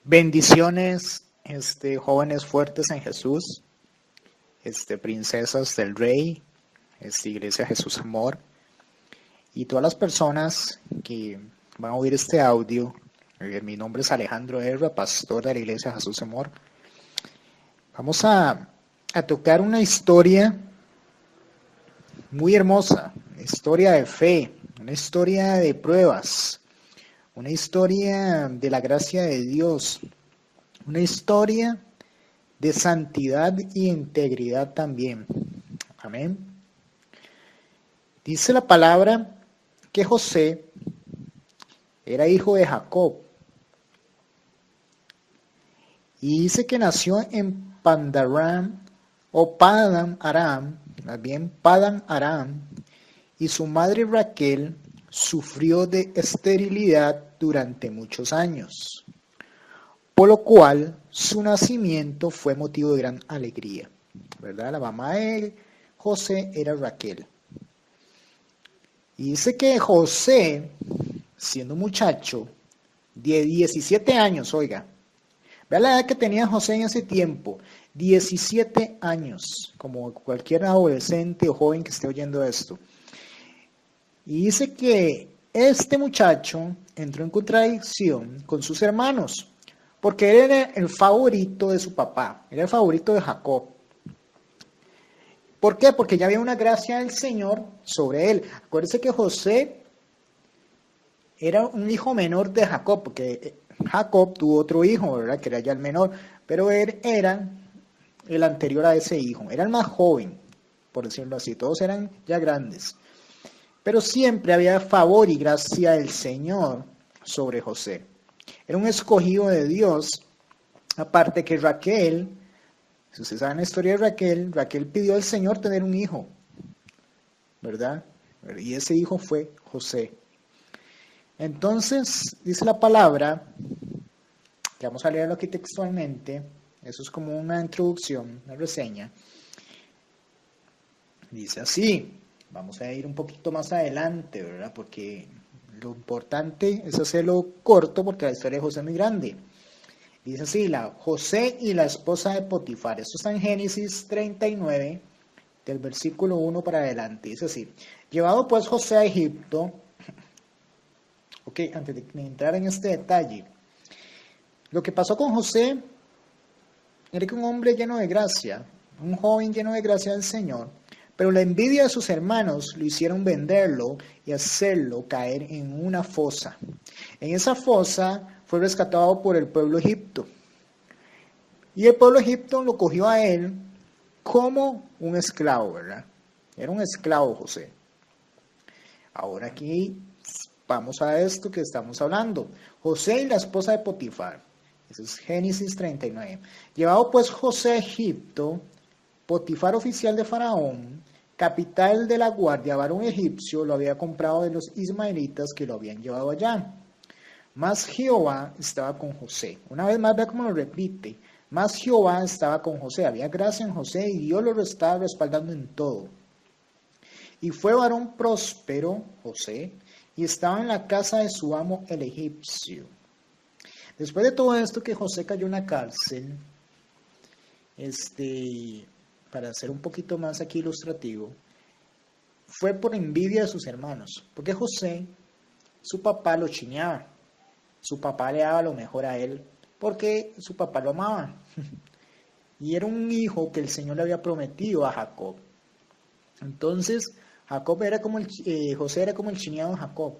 Bendiciones, jóvenes fuertes en Jesús, princesas del Rey, Iglesia Jesús Amor, y todas las personas que van a oír este audio. Mi nombre es Alejandro Herra, pastor de la Iglesia Jesús Amor. Vamos a tocar una historia muy hermosa, una historia de fe, una historia de pruebas, una historia de la gracia de Dios, una historia de santidad y integridad también. Amén. Dice la palabra que José era hijo de Jacob. Y dice que nació en Pandaram o Padan Aram, más bien Padan Aram, y su madre Raquel sufrió de esterilidad durante muchos años, por lo cual su nacimiento fue motivo de gran alegría. ¿Verdad? La mamá de José era Raquel. Y dice que José, siendo muchacho, de 17 años, oiga, vea la edad que tenía José en ese tiempo, 17 años, como cualquier adolescente o joven que esté oyendo esto. Y dice que este muchacho entró en contradicción con sus hermanos, porque él era el favorito de su papá, era el favorito de Jacob. ¿Por qué? Porque ya había una gracia del Señor sobre él. Acuérdense que José era un hijo menor de Jacob, porque Jacob tuvo otro hijo, ¿verdad? Que era ya el menor, pero él era el anterior a ese hijo, era el más joven, por decirlo así, todos eran ya grandes. Pero siempre había favor y gracia del Señor sobre José. Era un escogido de Dios, aparte que Raquel, si ustedes saben la historia de Raquel, Raquel pidió al Señor tener un hijo, ¿verdad? Y ese hijo fue José. Entonces, dice la palabra, que vamos a leerlo aquí textualmente, eso es como una introducción, una reseña. Dice así, vamos a ir un poquito más adelante, ¿verdad? Porque lo importante es hacerlo corto porque la historia de José es muy grande. Dice así, José y la esposa de Potifar. Esto está en Génesis 39, del versículo 1 para adelante. Dice así, llevado pues José a Egipto. Ok, antes de entrar en este detalle, lo que pasó con José era que un hombre lleno de gracia, un joven lleno de gracia del Señor, pero la envidia de sus hermanos lo hicieron venderlo y hacerlo caer en una fosa. En esa fosa fue rescatado por el pueblo egipto. Y el pueblo egipto lo cogió a él como un esclavo, ¿verdad? Era un esclavo José. Ahora aquí vamos a esto que estamos hablando. José y la esposa de Potifar. Eso es Génesis 39. Llevado pues José a Egipto, Potifar, oficial de Faraón, capital de la guardia, varón egipcio, lo había comprado de los ismaelitas que lo habían llevado allá. Mas Jehová estaba con José. Una vez más, vea cómo lo repite. Mas Jehová estaba con José. Había gracia en José y Dios lo estaba respaldando en todo. Y fue varón próspero, José, y estaba en la casa de su amo el egipcio. Después de todo esto que José cayó en la cárcel, para ser un poquito más aquí ilustrativo, fue por envidia de sus hermanos, porque José, su papá lo chineaba, su papá le daba lo mejor a él, porque su papá lo amaba, y era un hijo que el Señor le había prometido a Jacob. Entonces, José era como el chineado de Jacob.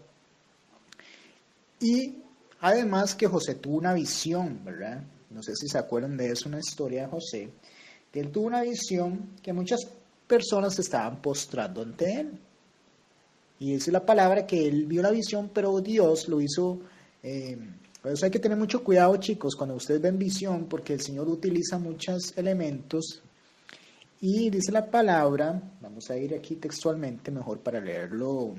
Y además que José tuvo una visión, ¿verdad? No sé si se acuerdan de eso, una historia de José, que él tuvo una visión que muchas personas se estaban postrando ante él. Y dice la palabra que él vio la visión, pero Dios lo hizo. Por eso hay que tener mucho cuidado, chicos, cuando ustedes ven visión, porque el Señor utiliza muchos elementos. Y dice la palabra, vamos a ir aquí textualmente mejor para leerlo,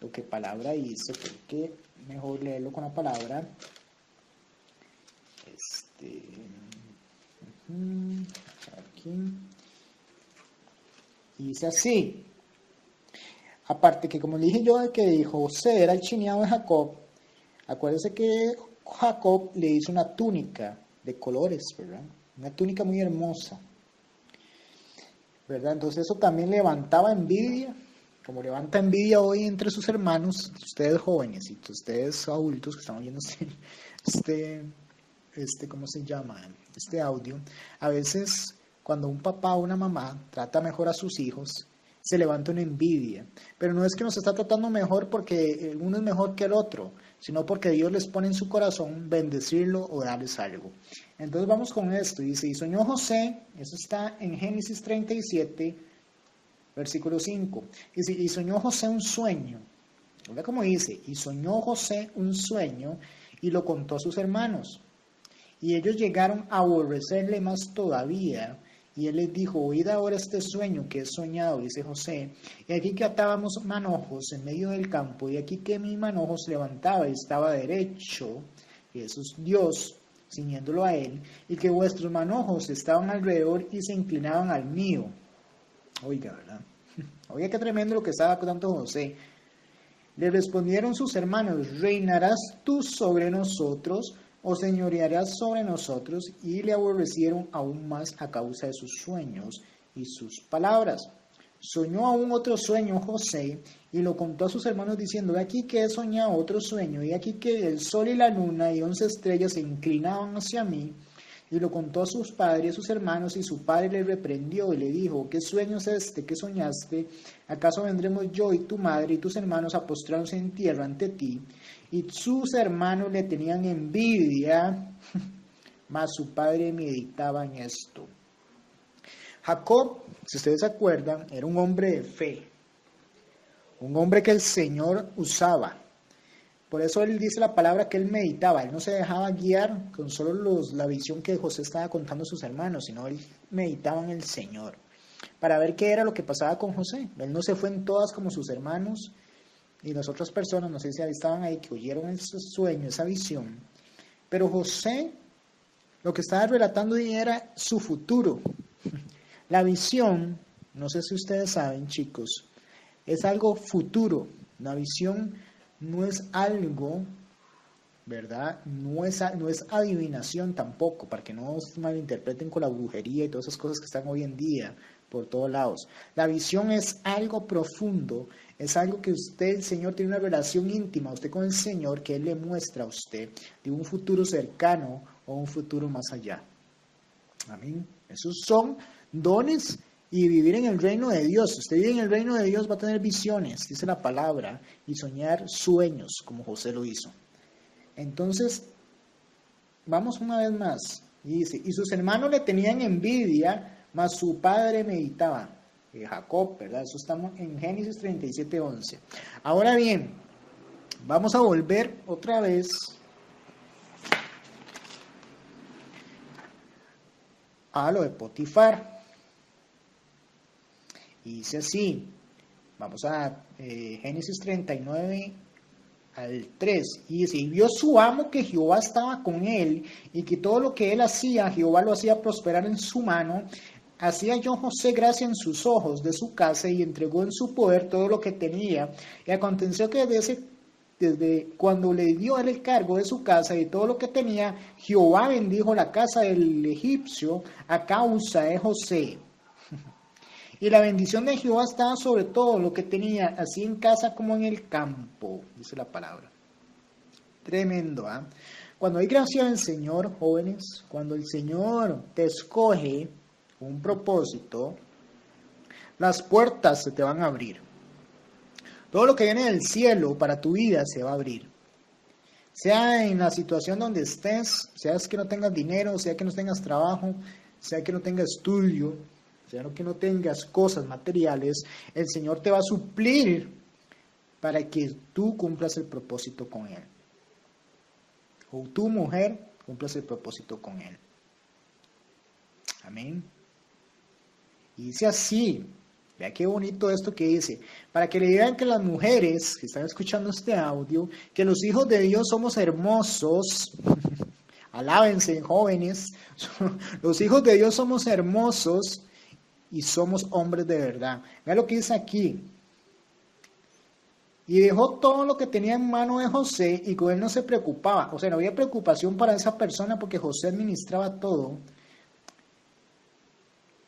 lo que palabra dice, porque mejor leerlo con la palabra. Aquí. Y dice así. Aparte que como dije yo de que José era el chineado de Jacob, acuérdense que Jacob le hizo una túnica de colores, ¿verdad? Una túnica muy hermosa, ¿verdad? Entonces eso también levantaba envidia, como levanta envidia hoy entre sus hermanos, ustedes jóvenes y ustedes adultos que están oyendo ¿cómo se llama? Este audio. A veces cuando un papá o una mamá trata mejor a sus hijos, se levanta una envidia. Pero no es que nos está tratando mejor porque uno es mejor que el otro, sino porque Dios les pone en su corazón bendecirlo o darles algo. Entonces vamos con esto. Dice, y soñó José, eso está en Génesis 37, versículo 5. Dice, y soñó José un sueño. Mira cómo dice, y soñó José un sueño y lo contó a sus hermanos. Y ellos llegaron a aborrecerle más todavía. Y él les dijo, oíd ahora este sueño que he soñado, dice José. Y aquí que atábamos manojos en medio del campo, y aquí que mi manojo se levantaba y estaba derecho, y eso es Dios, ciñéndolo a él, y que vuestros manojos estaban alrededor y se inclinaban al mío. Oiga, ¿verdad? Oiga, qué tremendo lo que estaba contando José. Le respondieron sus hermanos, ¿reinarás tú sobre nosotros o señorearás sobre nosotros? Y le aborrecieron aún más a causa de sus sueños y sus palabras. Soñó aún otro sueño José y lo contó a sus hermanos diciendo, ve aquí que he soñado otro sueño, y aquí que el sol y la luna y 11 estrellas se inclinaban hacia mí. Y lo contó a sus padres y a sus hermanos, y su padre le reprendió y le dijo, ¿qué sueño es este? ¿Qué soñaste? ¿Acaso vendremos yo y tu madre y tus hermanos a postrarnos en tierra ante ti? Y sus hermanos le tenían envidia, mas su padre meditaba en esto. Jacob, si ustedes se acuerdan, era un hombre de fe, un hombre que el Señor usaba. Por eso él dice la palabra que él meditaba, él no se dejaba guiar con solo la visión que José estaba contando a sus hermanos, sino él meditaba en el Señor, para ver qué era lo que pasaba con José. Él no se fue en todas como sus hermanos y las otras personas, no sé si estaban ahí, que oyeron ese sueño, esa visión. Pero José, lo que estaba relatando era su futuro. La visión, no sé si ustedes saben, chicos, es algo futuro. La visión no es algo, ¿verdad? No es adivinación tampoco, para que no se malinterpreten con la brujería y todas esas cosas que están hoy en día por todos lados. La visión es algo profundo, es algo que usted, el Señor, tiene una relación íntima, usted con el Señor, que Él le muestra a usted de un futuro cercano o un futuro más allá. Amén. Esos son dones y vivir en el reino de Dios. Si usted vive en el reino de Dios va a tener visiones, dice la palabra, y soñar sueños, como José lo hizo. Entonces, vamos una vez más. Y dice, y sus hermanos le tenían envidia, mas su padre meditaba. Jacob, ¿verdad? Eso estamos en Génesis 37:11. Ahora bien, vamos a volver otra vez a lo de Potifar. Y dice así, vamos a Génesis 39 al 3, y dice, y vio su amo que Jehová estaba con él, y que todo lo que él hacía, Jehová lo hacía prosperar en su mano. Hacía yo José gracia en sus ojos de su casa, y entregó en su poder todo lo que tenía. Y aconteció que desde cuando le dio él el cargo de su casa y todo lo que tenía, Jehová bendijo la casa del egipcio a causa de José. Y la bendición de Jehová estaba sobre todo lo que tenía, así en casa como en el campo, dice la palabra. Tremendo, ¿ah? Cuando hay gracia del Señor, jóvenes, cuando el Señor te escoge un propósito, las puertas se te van a abrir. Todo lo que viene del cielo para tu vida se va a abrir. Sea en la situación donde estés, sea que no tengas dinero, sea que no tengas trabajo, sea que no tengas estudio, sea que no tengas cosas materiales, el Señor te va a suplir para que tú cumplas el propósito con Él. O tu mujer cumplas el propósito con Él. Amén. Y dice así, vea qué bonito esto que dice, para que le digan que las mujeres que están escuchando este audio, que los hijos de Dios somos hermosos. Alábense, jóvenes, los hijos de Dios somos hermosos y somos hombres de verdad. Vea lo que dice aquí. Y dejó todo lo que tenía en mano de José y con él no se preocupaba. O sea, no había preocupación para esa persona porque José administraba todo.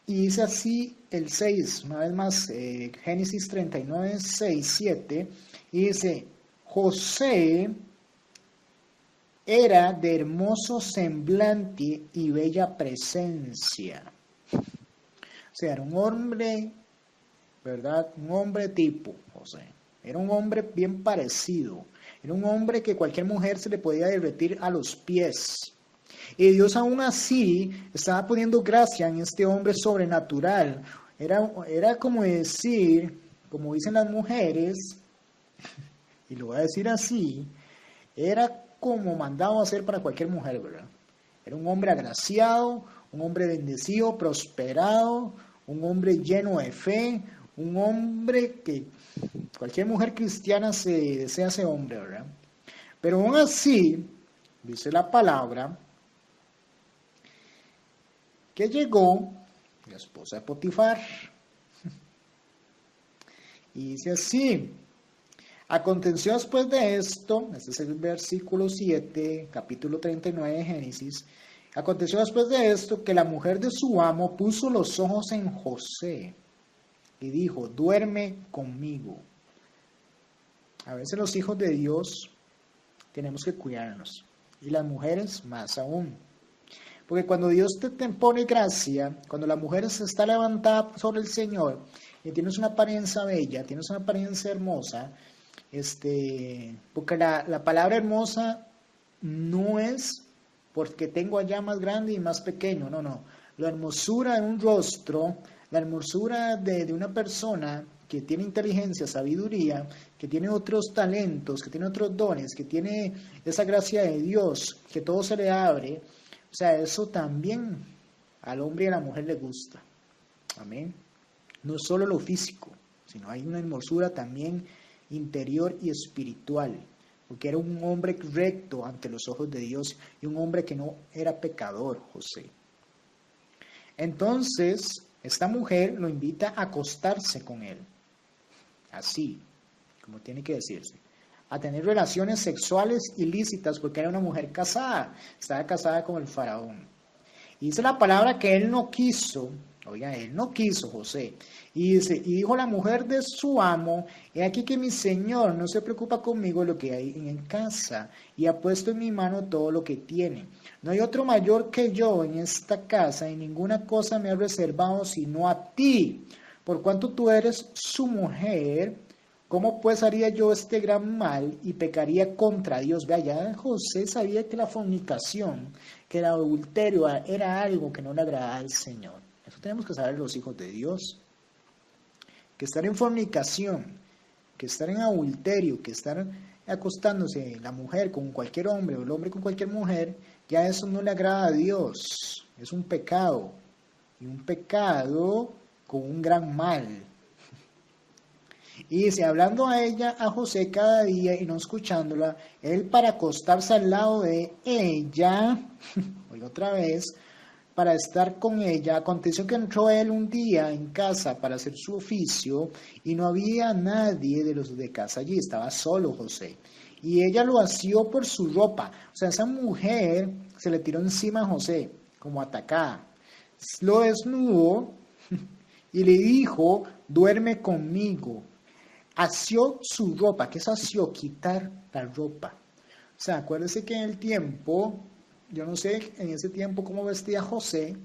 Y dice así el 6, una vez más, Génesis 39, 6, 7, y dice, José era de hermoso semblante y bella presencia. O sea, era un hombre, ¿verdad? Un hombre tipo, José. Era un hombre bien parecido. Era un hombre que cualquier mujer se le podía derretir a los pies. Y Dios aún así estaba poniendo gracia en este hombre sobrenatural. Era como decir, como dicen las mujeres, y lo voy a decir así, era como mandado a hacer para cualquier mujer, ¿verdad? Era un hombre agraciado, un hombre bendecido, prosperado, un hombre lleno de fe, un hombre que cualquier mujer cristiana se desea ese hombre, ¿verdad? Pero aún así, dice la palabra, que llegó la esposa de Potifar. Y dice así, aconteció después de esto, este es el versículo 7, capítulo 39 de Génesis, aconteció después de esto que la mujer de su amo puso los ojos en José y dijo, duerme conmigo. A veces los hijos de Dios tenemos que cuidarnos, y las mujeres más aún. Porque cuando Dios te pone gracia, cuando la mujer se está levantada sobre el Señor, y tienes una apariencia bella, tienes una apariencia hermosa, porque la palabra hermosa no es porque tengo allá más grande y más pequeño, no. La hermosura de un rostro, la hermosura de una persona que tiene inteligencia, sabiduría, que tiene otros talentos, que tiene otros dones, que tiene esa gracia de Dios, que todo se le abre. O sea, eso también al hombre y a la mujer le gusta. Amén. No solo lo físico, sino hay una hermosura también interior y espiritual. Porque era un hombre recto ante los ojos de Dios y un hombre que no era pecador, José. Entonces, esta mujer lo invita a acostarse con él. Así, como tiene que decirse. A tener relaciones sexuales ilícitas porque era una mujer casada, estaba casada con el faraón. Y dice la palabra que él no quiso, oiga, él no quiso, José. Y dice, y dijo la mujer de su amo, he aquí que mi señor no se preocupa conmigo lo que hay en casa, y ha puesto en mi mano todo lo que tiene. No hay otro mayor que yo en esta casa, y ninguna cosa me ha reservado sino a ti, por cuanto tú eres su mujer. ¿Cómo pues haría yo este gran mal y pecaría contra Dios? Vea, ya José sabía que la fornicación, que el adulterio era algo que no le agradaba al Señor. Eso tenemos que saber los hijos de Dios. Que estar en fornicación, que estar en adulterio, que estar acostándose la mujer con cualquier hombre o el hombre con cualquier mujer, ya eso no le agrada a Dios. Es un pecado. Y un pecado con un gran mal. Y dice, hablando a ella, a José cada día y no escuchándola, él para acostarse al lado de ella, oiga otra vez, para estar con ella, aconteció que entró él un día en casa para hacer su oficio y no había nadie de los de casa allí, estaba solo José. Y ella lo asió por su ropa, o sea, esa mujer se le tiró encima a José, como atacada, lo desnudó y le dijo, duerme conmigo. Asió su ropa. ¿Qué es asió? Quitar la ropa. O sea, acuérdese que en el tiempo, yo no sé en ese tiempo cómo vestía José,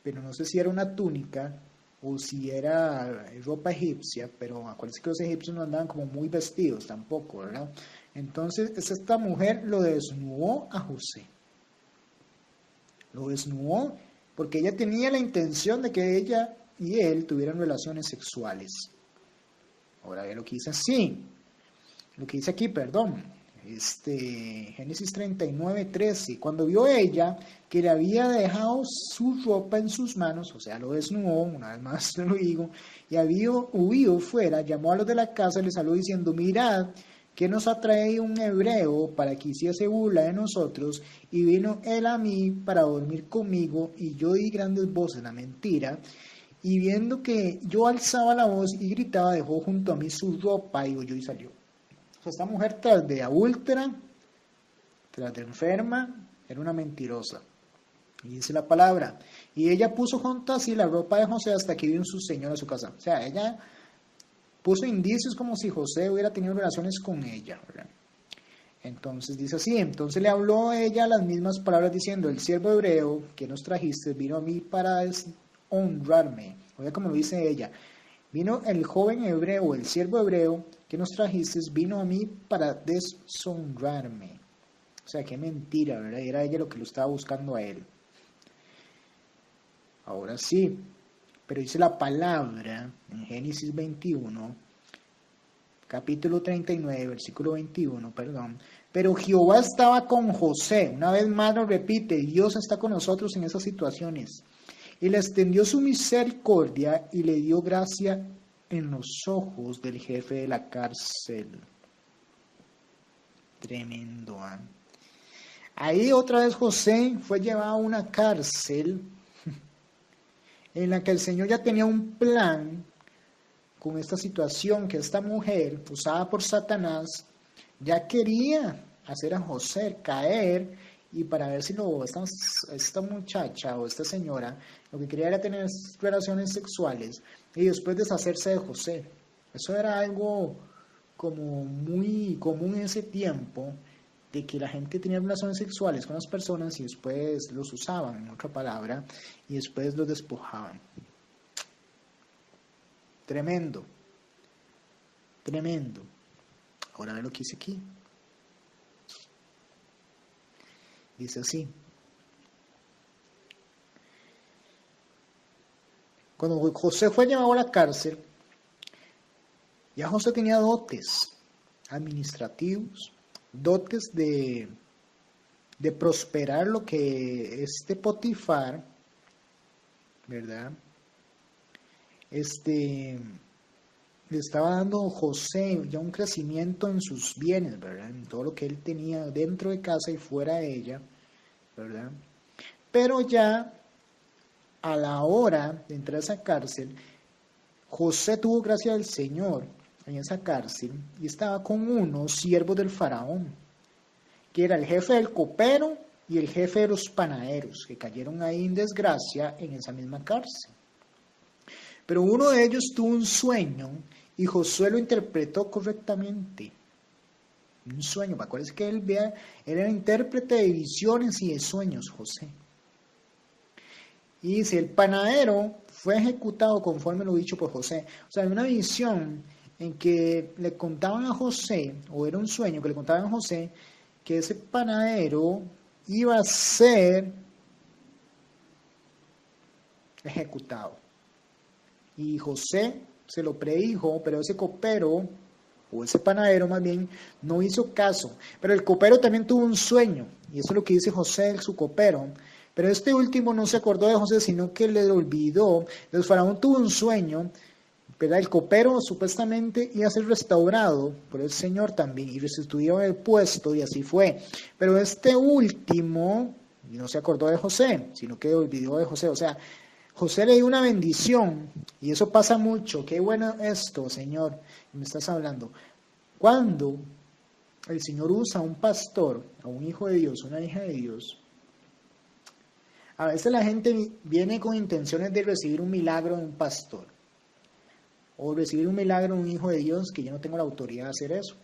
pero no sé si era una túnica o si era ropa egipcia, pero acuérdese que los egipcios no andaban como muy vestidos tampoco, ¿verdad? Entonces, esta mujer lo desnudó a José. Lo desnudó porque ella tenía la intención de que ella y él tuvieran relaciones sexuales. Ahora ve lo que dice así, lo que dice aquí, perdón, Génesis 39, 13, cuando vio ella que le había dejado su ropa en sus manos, o sea, lo desnudó, una vez más lo digo, y había huido fuera, llamó a los de la casa y les habló diciendo, mirad, que nos ha traído un hebreo para que hiciese burla de nosotros, y vino él a mí para dormir conmigo, y yo di grandes voces, la mentira, y viendo que yo alzaba la voz y gritaba, dejó junto a mí su ropa y huyó y salió. O sea, esta mujer tras de adúltera, tras de enferma, era una mentirosa. Y dice la palabra, y ella puso junto a sí la ropa de José hasta que vino su señor a su casa. O sea, ella puso indicios como si José hubiera tenido relaciones con ella, ¿verdad? Entonces dice así, entonces le habló ella las mismas palabras diciendo, el siervo hebreo que nos trajiste vino a mí para deshonrarme. Oiga como lo dice ella, vino el joven hebreo, el siervo hebreo que nos trajiste, vino a mí para deshonrarme. O sea, qué mentira, ¿verdad? Era ella lo que lo estaba buscando a él. Ahora sí, pero dice la palabra en Génesis 21, capítulo 39, versículo 21, perdón. Pero Jehová estaba con José. Una vez más lo repite, Dios está con nosotros en esas situaciones. Y le extendió su misericordia y le dio gracia en los ojos del jefe de la cárcel. Tremendo, ¿eh? Ahí otra vez José fue llevado a una cárcel en la que el Señor ya tenía un plan con esta situación, que esta mujer, usada por Satanás, ya quería hacer a José caer, y para ver si esta muchacha o esta señora lo que quería era tener relaciones sexuales y después deshacerse de José. Eso era algo como muy común en ese tiempo, de que la gente tenía relaciones sexuales con las personas y después los usaban, en otra palabra, y después los despojaban. Tremendo, tremendo. Ahora ve lo que dice aquí. Dice así. Cuando José fue llevado a la cárcel, ya José tenía dotes administrativos, dotes de prosperar lo que este Potifar, ¿verdad? Le estaba dando a José ya un crecimiento en sus bienes, ¿verdad? En todo lo que él tenía dentro de casa y fuera de ella, ¿verdad? Pero ya a la hora de entrar a esa cárcel, José tuvo gracia del Señor en esa cárcel y estaba con unos siervos del faraón, que era el jefe del copero y el jefe de los panaderos, que cayeron ahí en desgracia en esa misma cárcel. Pero uno de ellos tuvo un sueño y Josué lo interpretó correctamente. Un sueño, acuérdense que él era intérprete de visiones y de sueños, José. Y dice, el panadero fue ejecutado conforme lo dicho por José. O sea, hay una visión en que le contaban a José, o era un sueño que le contaban a José, que ese panadero iba a ser ejecutado. Y José se lo predijo, pero ese copero, o ese panadero más bien, no hizo caso. Pero el copero también tuvo un sueño, y eso es lo que dice José, su copero. Pero este último no se acordó de José, sino que le olvidó. Entonces Faraón tuvo un sueño, ¿verdad? El copero supuestamente iba a ser restaurado por el Señor también, y restituido el puesto, y así fue. Pero este último no se acordó de José, sino que olvidó de José. O sea, José le dio una bendición, y eso pasa mucho. Qué bueno esto, Señor, me estás hablando. Cuando el Señor usa a un pastor, a un hijo de Dios, una hija de Dios, a veces la gente viene con intenciones de recibir un milagro de un pastor, o recibir un milagro de un hijo de Dios, que yo no tengo la autoridad de hacer eso.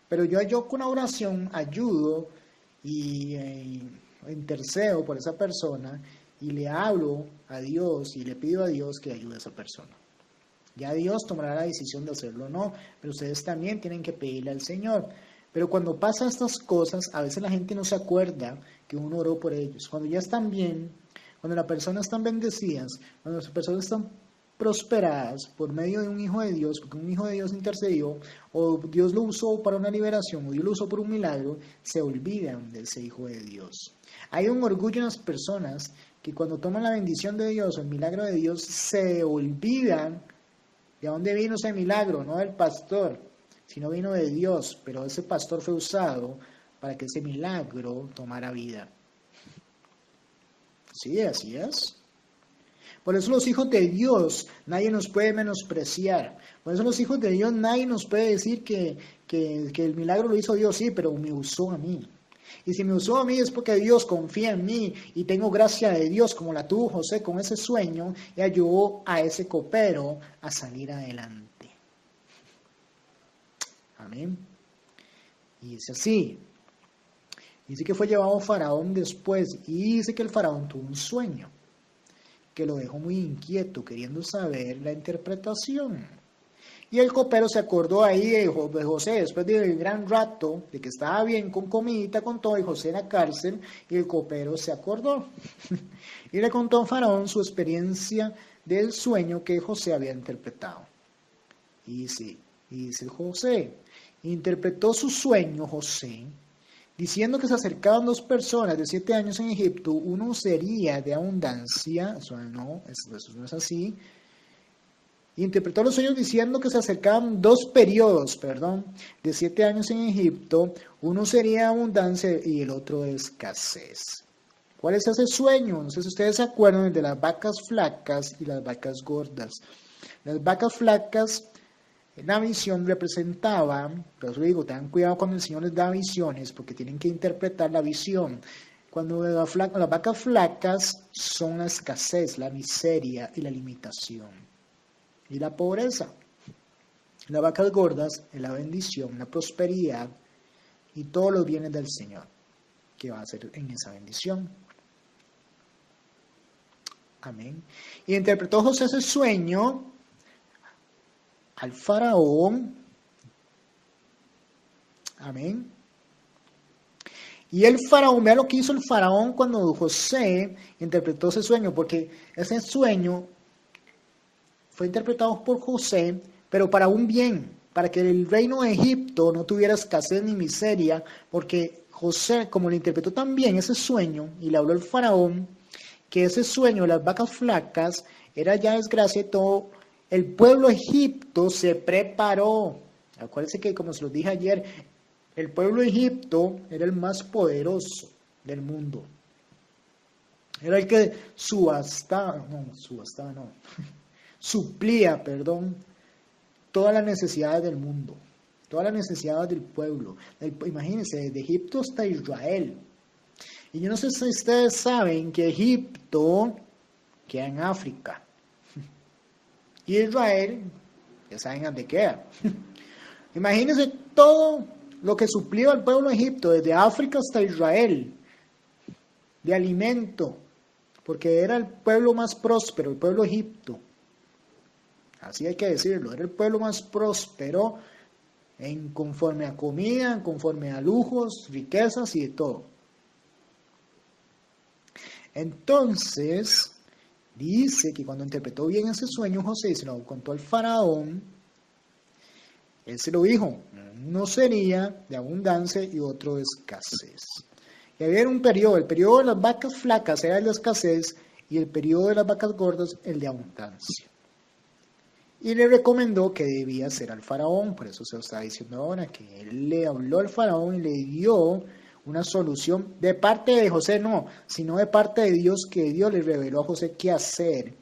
Pero yo con una oración ayudo y intercedo por esa persona, y le hablo a Dios y le pido a Dios que ayude a esa persona. Ya Dios tomará la decisión de hacerlo o no, pero ustedes también tienen que pedirle al Señor. Pero cuando pasan estas cosas, a veces la gente no se acuerda que uno oró por ellos. Cuando ya están bien, cuando las personas están bendecidas, cuando las personas están prosperadas por medio de un hijo de Dios, porque un hijo de Dios intercedió, o Dios lo usó para una liberación, o Dios lo usó por un milagro, se olvidan de ese hijo de Dios. Hay un orgullo en las personas que cuando toman la bendición de Dios o el milagro de Dios, se olvidan de dónde vino ese milagro, no del pastor, sino vino de Dios, pero ese pastor fue usado para que ese milagro tomara vida. Sí, así es. Por eso los hijos de Dios, nadie nos puede menospreciar. Por eso los hijos de Dios, nadie nos puede decir que el milagro lo hizo Dios, sí, pero me usó a mí. Y si me usó a mí es porque Dios confía en mí y tengo gracia de Dios, como la tuvo José con ese sueño, y ayudó a ese copero a salir adelante. Amén. Y dice así. Dice que fue llevado a Faraón después y dice que el Faraón tuvo un sueño que lo dejó muy inquieto, queriendo saber la interpretación. Y el copero se acordó ahí de José, después del gran rato, de que estaba bien con comidita, con todo, y José en la cárcel, y el copero se acordó. Y le contó a Faraón su experiencia del sueño que José había interpretado. Y dice José, interpretó su sueño José, diciendo que se acercaban dos personas de 7 años en Egipto, uno sería de abundancia, eso no es así. Interpretó los sueños diciendo que se acercaban dos periodos, de 7 años en Egipto, uno sería abundancia y el otro de escasez. ¿Cuál es ese sueño? No sé si ustedes se acuerdan de las vacas flacas y las vacas gordas. Las vacas flacas, la visión representaba, por eso digo, tengan cuidado cuando el Señor les da visiones, porque tienen que interpretar la visión. Cuando las vacas flacas son la escasez, la miseria y la limitación. Y la pobreza. Las vacas gordas es la bendición, la prosperidad y todos los bienes del Señor que va a hacer en esa bendición. Amén. Y interpretó José ese sueño al faraón. Amén. Y el faraón, vea lo que hizo el faraón cuando José interpretó ese sueño, porque ese sueño fue interpretado por José, pero para un bien, para que el reino de Egipto no tuviera escasez ni miseria, porque José, como le interpretó también ese sueño, y le habló al faraón, que ese sueño de las vacas flacas era ya desgracia y todo, el pueblo de Egipto se preparó. Acuérdense que, como se los dije ayer, el pueblo de Egipto era el más poderoso del mundo. Era el que suplía, todas las necesidades del mundo, todas las necesidades del pueblo. Imagínense, desde Egipto hasta Israel. Y yo no sé si ustedes saben que Egipto queda en África. Y Israel, ya saben dónde queda. Imagínense todo lo que suplía al pueblo de Egipto, desde África hasta Israel, de alimento, porque era el pueblo más próspero, el pueblo de Egipto. Así hay que decirlo, era el pueblo más próspero conforme a comida, conforme a lujos, riquezas y de todo. Entonces, dice que cuando interpretó bien ese sueño José y se lo contó al faraón, él se lo dijo, uno sería de abundancia y otro de escasez. Y había un periodo, el periodo de las vacas flacas era el de escasez y el periodo de las vacas gordas el de abundancia. Y le recomendó que debía ser al faraón, por eso se lo está diciendo ahora, que él le habló al faraón y le dio una solución de parte de José, no, sino de parte de Dios, que Dios le reveló a José qué hacer.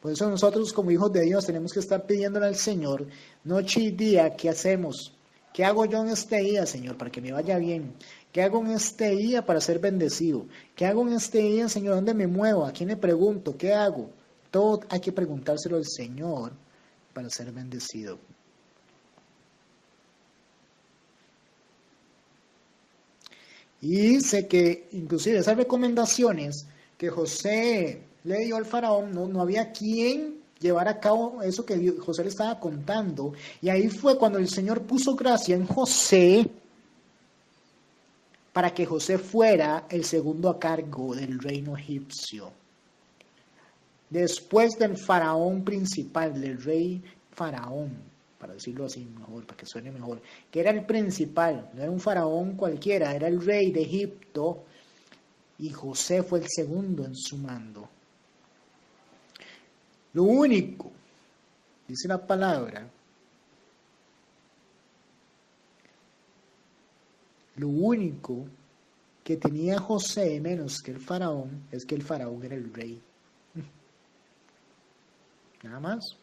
Por eso nosotros como hijos de Dios tenemos que estar pidiéndole al Señor, noche y día, ¿qué hacemos? ¿Qué hago yo en este día, Señor, para que me vaya bien? ¿Qué hago en este día para ser bendecido? ¿Qué hago en este día, Señor? ¿Dónde me muevo? ¿A quién le pregunto? ¿Qué hago? Todo hay que preguntárselo al Señor para ser bendecido. Y dice que inclusive esas recomendaciones que José le dio al faraón, no había quien llevar a cabo eso que José le estaba contando. Y ahí fue cuando el Señor puso gracia en José para que José fuera el segundo a cargo del reino egipcio. Después del faraón principal, del rey faraón, para decirlo así mejor, para que suene mejor, que era el principal, no era un faraón cualquiera, era el rey de Egipto, y José fue el segundo en su mando. Lo único, dice la palabra, lo único que tenía José menos que el faraón es que el faraón era el rey. nada más.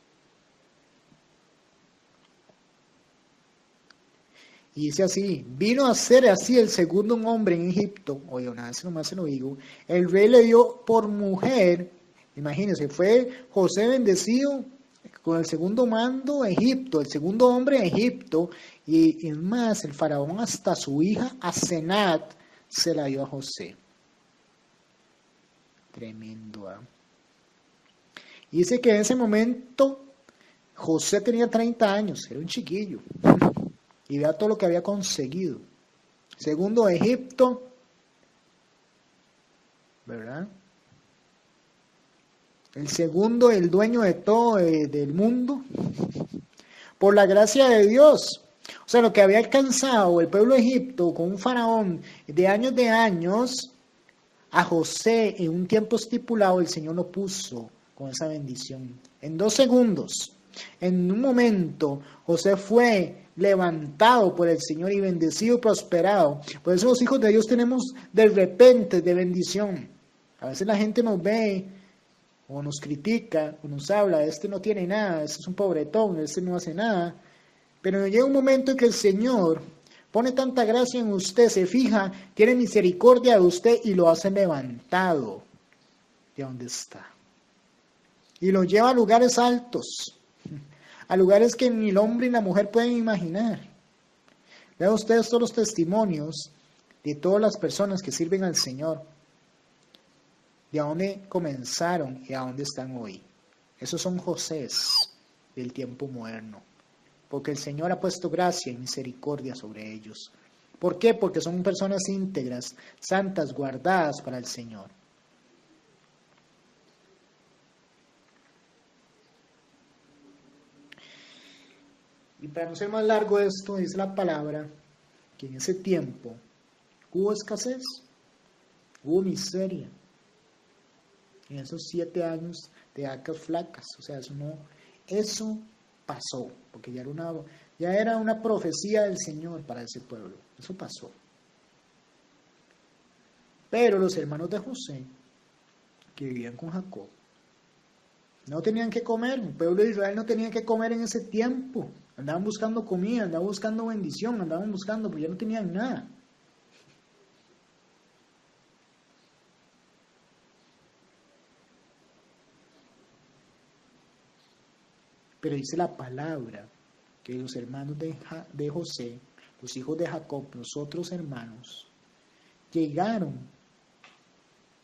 Y dice así, vino a ser así el segundo hombre en Egipto, oye, una vez nomás se lo digo, el rey le dio por mujer, imagínense, fue José bendecido con el segundo mando de Egipto, el segundo hombre de Egipto, y es más, el faraón hasta su hija Asenat se la dio a José. Tremendo, ¿eh? Y dice que en ese momento José tenía 30 años, era un chiquillo. Y vea todo lo que había conseguido. Segundo, Egipto, ¿verdad? El segundo, el dueño de todo del mundo, por la gracia de Dios. O sea, lo que había alcanzado el pueblo de Egipto con un faraón de años, a José en un tiempo estipulado el Señor lo puso con esa bendición. En 2 segundos, en un momento, José fue levantado por el Señor y bendecido y prosperado. Por eso los hijos de Dios tenemos de repente de bendición. A veces la gente nos ve o nos critica o nos habla, este no tiene nada, este es un pobretón, este no hace nada. Pero llega un momento en que el Señor pone tanta gracia en usted, se fija, tiene misericordia de usted y lo hace levantado de donde está. Y lo lleva a lugares altos, a lugares que ni el hombre ni la mujer pueden imaginar. Vean ustedes todos los testimonios de todas las personas que sirven al Señor, de a dónde comenzaron y a dónde están hoy. Esos son Josés del tiempo moderno, porque el Señor ha puesto gracia y misericordia sobre ellos. ¿Por qué? Porque son personas íntegras, santas, guardadas para el Señor. Y para no ser más largo esto, dice la palabra que en ese tiempo hubo escasez, hubo miseria. En esos 7 años de vacas flacas, o sea, eso pasó, porque ya era una profecía del Señor para ese pueblo, eso pasó. Pero los hermanos de José, que vivían con Jacob, no tenían que comer, el pueblo de Israel no tenía que comer en ese tiempo. Andaban buscando comida, andaban buscando bendición, andaban buscando, pero ya no tenían nada. Pero dice la palabra que los hermanos de José, los hijos de Jacob, los otros hermanos, llegaron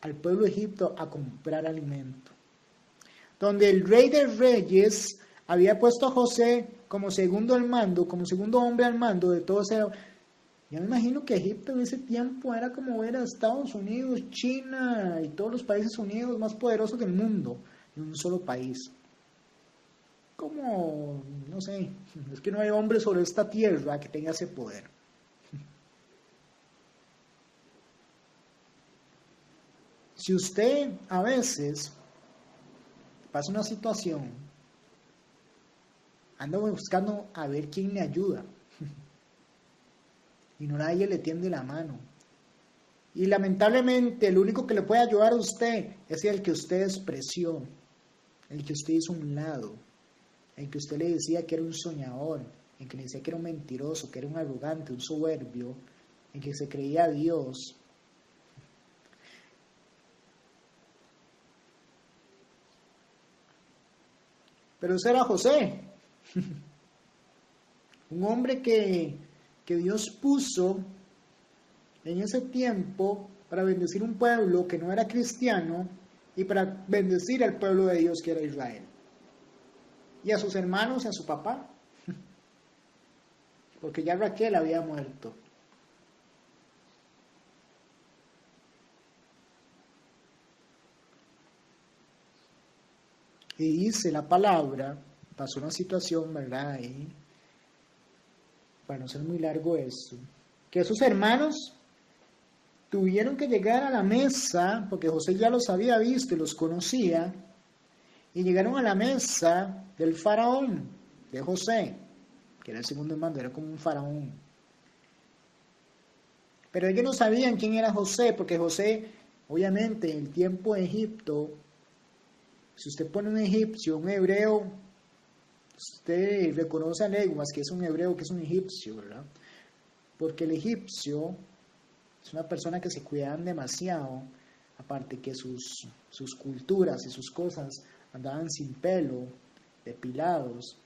al pueblo de Egipto a comprar alimento. Donde el rey de reyes había puesto a José como segundo al mando, como segundo hombre al mando de todo ese. Yo me imagino que Egipto en ese tiempo era como ver a Estados Unidos, China y todos los países unidos más poderosos del mundo en un solo país. Como, no sé, es que no hay hombre sobre esta tierra que tenga ese poder. Si usted a veces pasa una situación, anda buscando a ver quién le ayuda y no nadie le tiende la mano. Y lamentablemente el único que le puede ayudar a usted es el que usted despreció, el que usted hizo a un lado, el que usted le decía que era un soñador, el que le decía que era un mentiroso, que era un arrogante, un soberbio, el que se creía Dios. Pero ese era José, un hombre que Dios puso en ese tiempo para bendecir un pueblo que no era cristiano y para bendecir al pueblo de Dios que era Israel. Y a sus hermanos y a su papá, porque ya Raquel había muerto. Y dice la palabra, pasó una situación, ¿verdad? Y para no ser muy largo esto, que esos hermanos tuvieron que llegar a la mesa, porque José ya los había visto y los conocía, y llegaron a la mesa del faraón, de José, que era el segundo mando, era como un faraón. Pero ellos no sabían quién era José, porque José, obviamente, en el tiempo de Egipto, Si usted pone un egipcio, un hebreo, usted reconoce a leguas que es un hebreo, que es un egipcio, ¿verdad? Porque el egipcio es una persona que se cuidaban demasiado, aparte que sus culturas y sus cosas andaban sin pelo, depilados,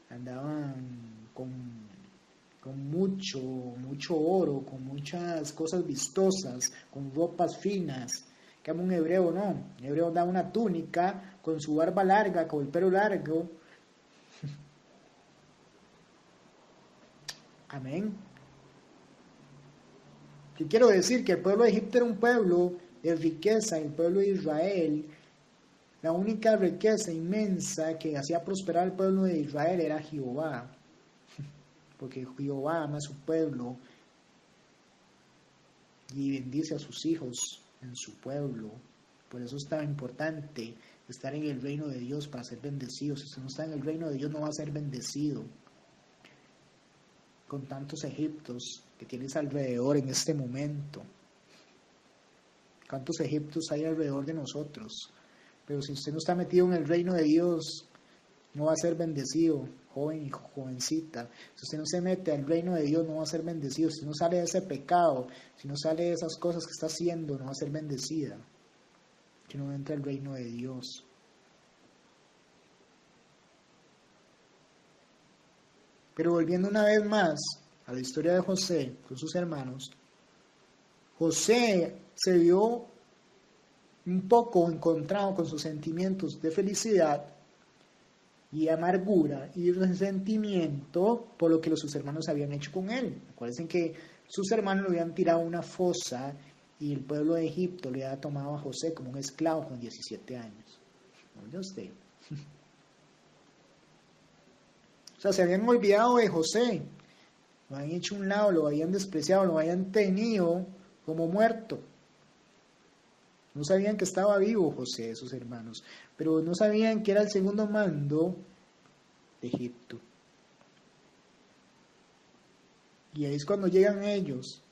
andaban con mucho oro, con muchas cosas vistosas, con ropas finas. Que un hebreo no, un hebreo andaba una túnica con su barba larga, con el pelo largo. Amén. ¿Qué quiero decir? Que el pueblo de Egipto era un pueblo de riqueza, el pueblo de Israel, la única riqueza inmensa que hacía prosperar al pueblo de Israel era Jehová, porque Jehová ama a su pueblo y bendice a sus hijos en su pueblo. Por eso es tan importante estar en el reino de Dios para ser bendecido. Si usted no está en el reino de Dios, no va a ser bendecido. Con tantos egiptos que tienes alrededor en este momento. ¿Cuántos egiptos hay alrededor de nosotros? Pero si usted no está metido en el reino de Dios, no va a ser bendecido, joven y jovencita. Si usted no se mete al reino de Dios, no va a ser bendecido. Si no sale de ese pecado, si no sale de esas cosas que está haciendo, no va a ser bendecida. Que no entra al reino de Dios. Pero volviendo una vez más a la historia de José con sus hermanos, José se vio un poco encontrado con sus sentimientos de felicidad y amargura y resentimiento por lo que sus hermanos habían hecho con él. Acuérdense que sus hermanos lo habían tirado a una fosa y el pueblo de Egipto le había tomado a José como un esclavo con 17 años. ¿Oye usted? O sea, se habían olvidado de José, lo habían hecho a un lado, lo habían despreciado, lo habían tenido como muerto. No sabían que estaba vivo José, sus hermanos, pero no sabían que era el segundo mando de Egipto. Y ahí es cuando llegan ellos,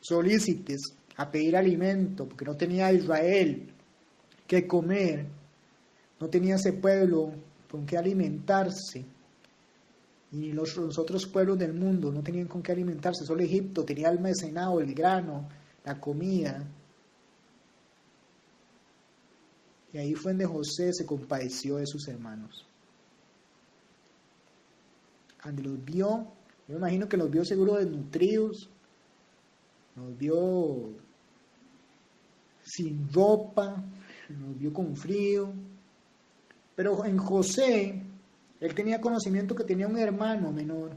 solícites, a pedir alimento, porque no tenía Israel que comer, no tenía ese pueblo con qué alimentarse. Y los otros pueblos del mundo no tenían con qué alimentarse, solo Egipto tenía almacenado el grano, la comida. Y ahí fue donde José se compadeció de sus hermanos. Cuando los vio, yo me imagino que los vio seguro desnutridos, los vio sin ropa, los vio con frío. Pero en José, él tenía conocimiento que tenía un hermano menor.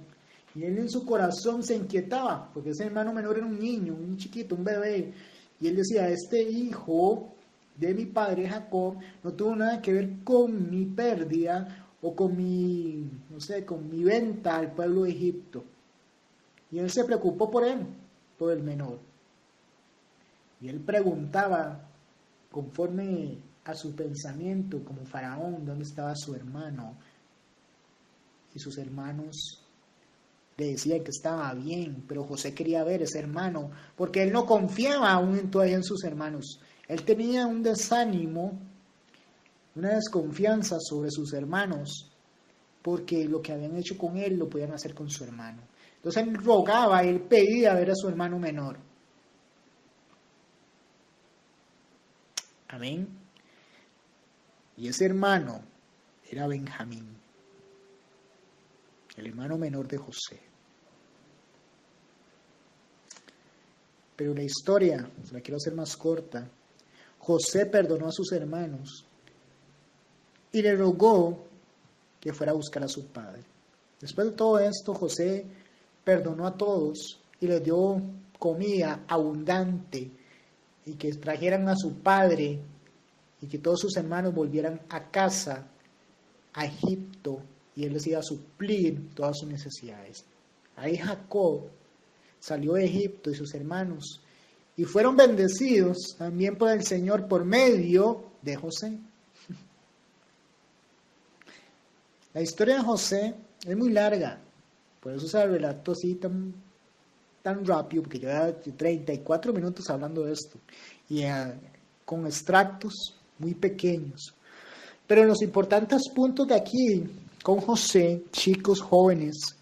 Y él en su corazón se inquietaba, porque ese hermano menor era un niño, un chiquito, un bebé. Y él decía, este hijo de mi padre Jacob no tuvo nada que ver con mi pérdida o con mi, no sé, con mi venta al pueblo de Egipto. Y él se preocupó por él, por el menor. Y él preguntaba, conforme a su pensamiento, como faraón, dónde estaba su hermano. Y sus hermanos le decían que estaba bien, pero José quería ver ese hermano, porque él no confiaba aún todavía en sus hermanos. Él tenía un desánimo, una desconfianza sobre sus hermanos, porque lo que habían hecho con él lo podían hacer con su hermano. Entonces él rogaba, él pedía ver a su hermano menor. Amén. Y ese hermano era Benjamín, el hermano menor de José. Pero la historia, la quiero hacer más corta. José perdonó a sus hermanos y le rogó que fuera a buscar a su padre. Después de todo esto, José perdonó a todos y les dio comida abundante y que trajeran a su padre y que todos sus hermanos volvieran a casa, a Egipto, y él les iba a suplir todas sus necesidades. Ahí Jacob salió de Egipto y sus hermanos y fueron bendecidos también por el Señor por medio de José. La historia de José es muy larga, por eso se relato así tan rápido, porque lleva 34 minutos hablando de esto, y con extractos muy pequeños. Pero los importantes puntos de aquí con José, chicos jóvenes,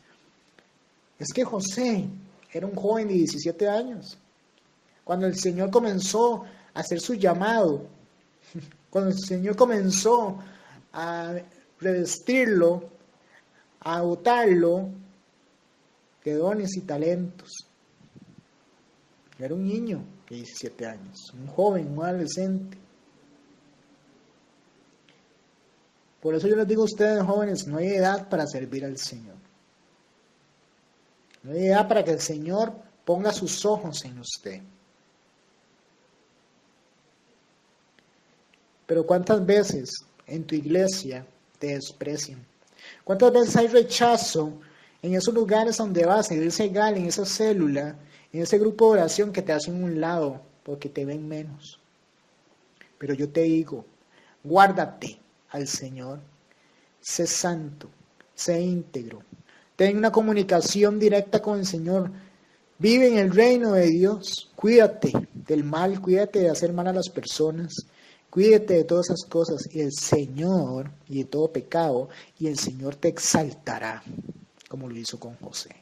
es que José era un joven de 17 años. Cuando el Señor comenzó a hacer su llamado, cuando el Señor comenzó a revestirlo, a dotarlo de dones y talentos. Era un niño de 17 años, un joven, un adolescente. Por eso yo les digo a ustedes, jóvenes, no hay edad para servir al Señor. No hay edad para que el Señor ponga sus ojos en usted. Pero ¿cuántas veces en tu iglesia te desprecian? ¿Cuántas veces hay rechazo en esos lugares donde vas, en ese gal, en esa célula, en ese grupo de oración que te hacen un lado porque te ven menos? Pero yo te digo, guárdate al Señor, sé santo, sé íntegro, ten una comunicación directa con el Señor, vive en el reino de Dios, cuídate del mal, cuídate de hacer mal a las personas, cuídate de todas esas cosas y el Señor, y de todo pecado, y el Señor te exaltará, como lo hizo con José.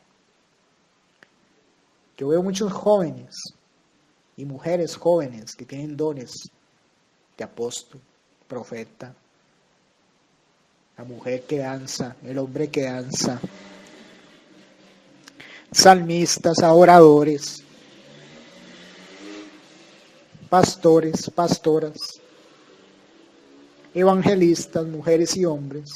Yo veo muchos jóvenes y mujeres jóvenes que tienen dones de apóstol, profeta, la mujer que danza, el hombre que danza, salmistas, adoradores, pastores, pastoras, evangelistas, mujeres y hombres,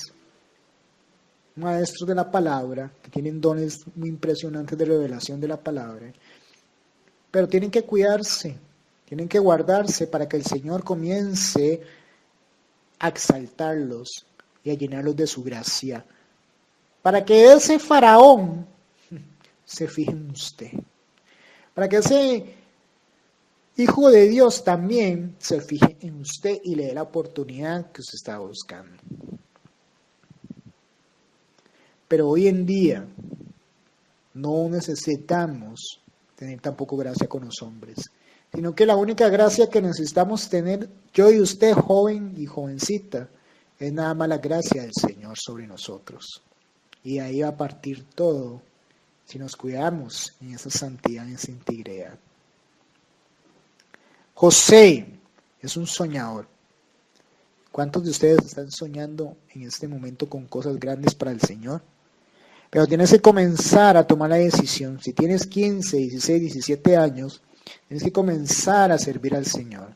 maestros de la palabra, que tienen dones muy impresionantes de revelación de la palabra, pero tienen que cuidarse, tienen que guardarse para que el Señor comience a exaltarlos y a llenarlos de su gracia, para que ese faraón se fije en usted, para que ese Hijo de Dios también se fije en usted y le dé la oportunidad que usted estaba buscando. Pero hoy en día no necesitamos tener tampoco gracia con los hombres, sino que la única gracia que necesitamos tener, yo y usted, joven y jovencita, es nada más la gracia del Señor sobre nosotros. Y ahí va a partir todo si nos cuidamos en esa santidad, en esa integridad. José es un soñador. ¿Cuántos de ustedes están soñando en este momento con cosas grandes para el Señor? Pero tienes que comenzar a tomar la decisión. Si tienes 15, 16, 17 años, tienes que comenzar a servir al Señor.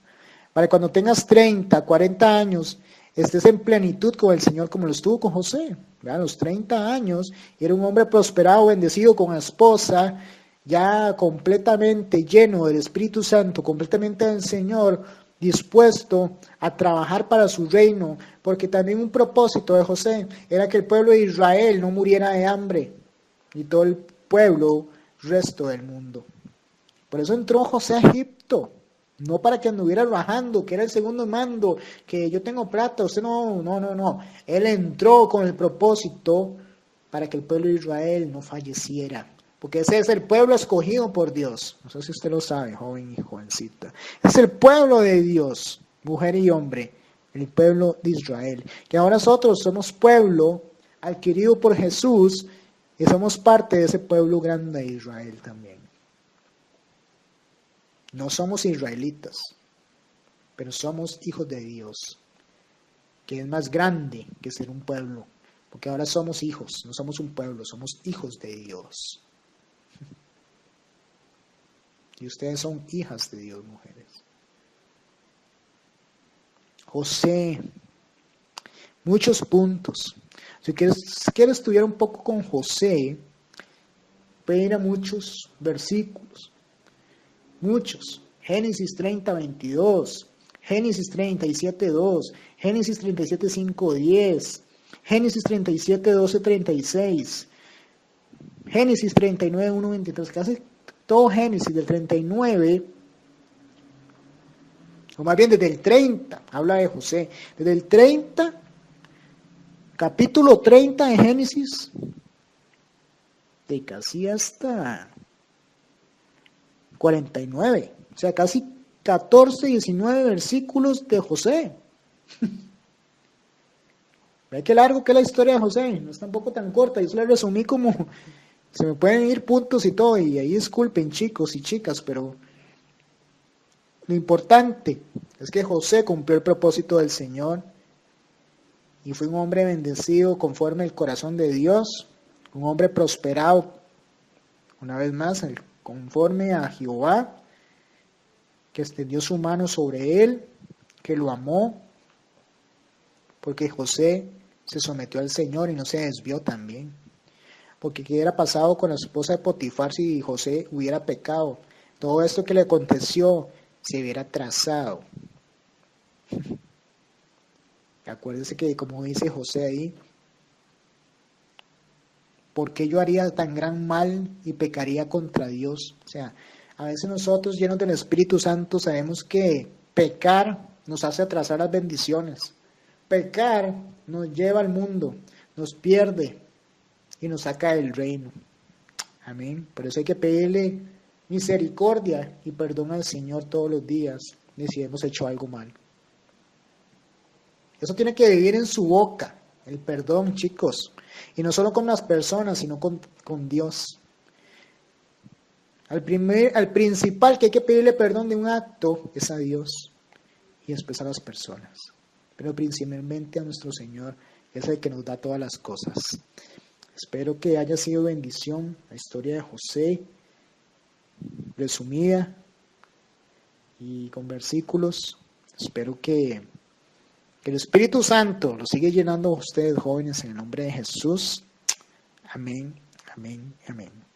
Para cuando tengas 30, 40 años, estés en plenitud con el Señor como lo estuvo con José. A los 30 años, era un hombre prosperado, bendecido, con esposa, ya completamente lleno del Espíritu Santo, completamente del Señor, dispuesto a trabajar para su reino, porque también un propósito de José era que el pueblo de Israel no muriera de hambre, y todo el pueblo, resto del mundo. Por eso entró José a Egipto, no para que anduviera rajando, que era el segundo mando, que yo tengo plata, usted no. Él entró con el propósito para que el pueblo de Israel no falleciera. Porque ese es el pueblo escogido por Dios. No sé si usted lo sabe, joven y jovencita. Es el pueblo de Dios, mujer y hombre, el pueblo de Israel. Que ahora nosotros somos pueblo adquirido por Jesús y somos parte de ese pueblo grande de Israel también. No somos israelitas, pero somos hijos de Dios, que es más grande que ser un pueblo. Porque ahora somos hijos, no somos un pueblo, somos hijos de Dios. Y ustedes son hijas de Dios, mujeres. José, muchos puntos. Si quieres estudiar un poco con José, puede ir a muchos versículos. Muchos. Génesis 30, 22. Génesis 37, 2. Génesis 37, 5, 10. Génesis 37, 12, 36. Génesis 39, 1, 23. Casi todo Génesis del 39, o más bien desde el 30, habla de José. Desde el 30, capítulo 30 de Génesis, de casi hasta 49. O sea, casi 14, 19 versículos de José. Ve qué largo que es la historia de José, no es tampoco tan corta, yo se la resumí como, se me pueden ir puntos y todo, y ahí disculpen chicos y chicas, pero lo importante es que José cumplió el propósito del Señor y fue un hombre bendecido conforme al corazón de Dios, un hombre prosperado, una vez más, conforme a Jehová, que extendió su mano sobre él, que lo amó, porque José se sometió al Señor y no se desvió también. Porque qué hubiera pasado con la esposa de Potifar si José hubiera pecado. Todo esto que le aconteció se hubiera trazado. Acuérdense que como dice José ahí, ¿por qué yo haría tan gran mal y pecaría contra Dios? O sea, a veces nosotros llenos del Espíritu Santo sabemos que pecar nos hace atrasar las bendiciones. Pecar nos lleva al mundo, nos pierde y nos saca del reino. Amén. Por eso hay que pedirle misericordia y perdón al Señor todos los días de si hemos hecho algo mal. Eso tiene que vivir en su boca, el perdón, chicos. Y no solo con las personas, sino con Dios. Al principal que hay que pedirle perdón de un acto es a Dios y después a las personas. Pero principalmente a nuestro Señor, que es el que nos da todas las cosas. Espero que haya sido bendición la historia de José, resumida y con versículos. Espero que el Espíritu Santo lo siga llenando a ustedes, jóvenes, en el nombre de Jesús. Amén, amén, amén.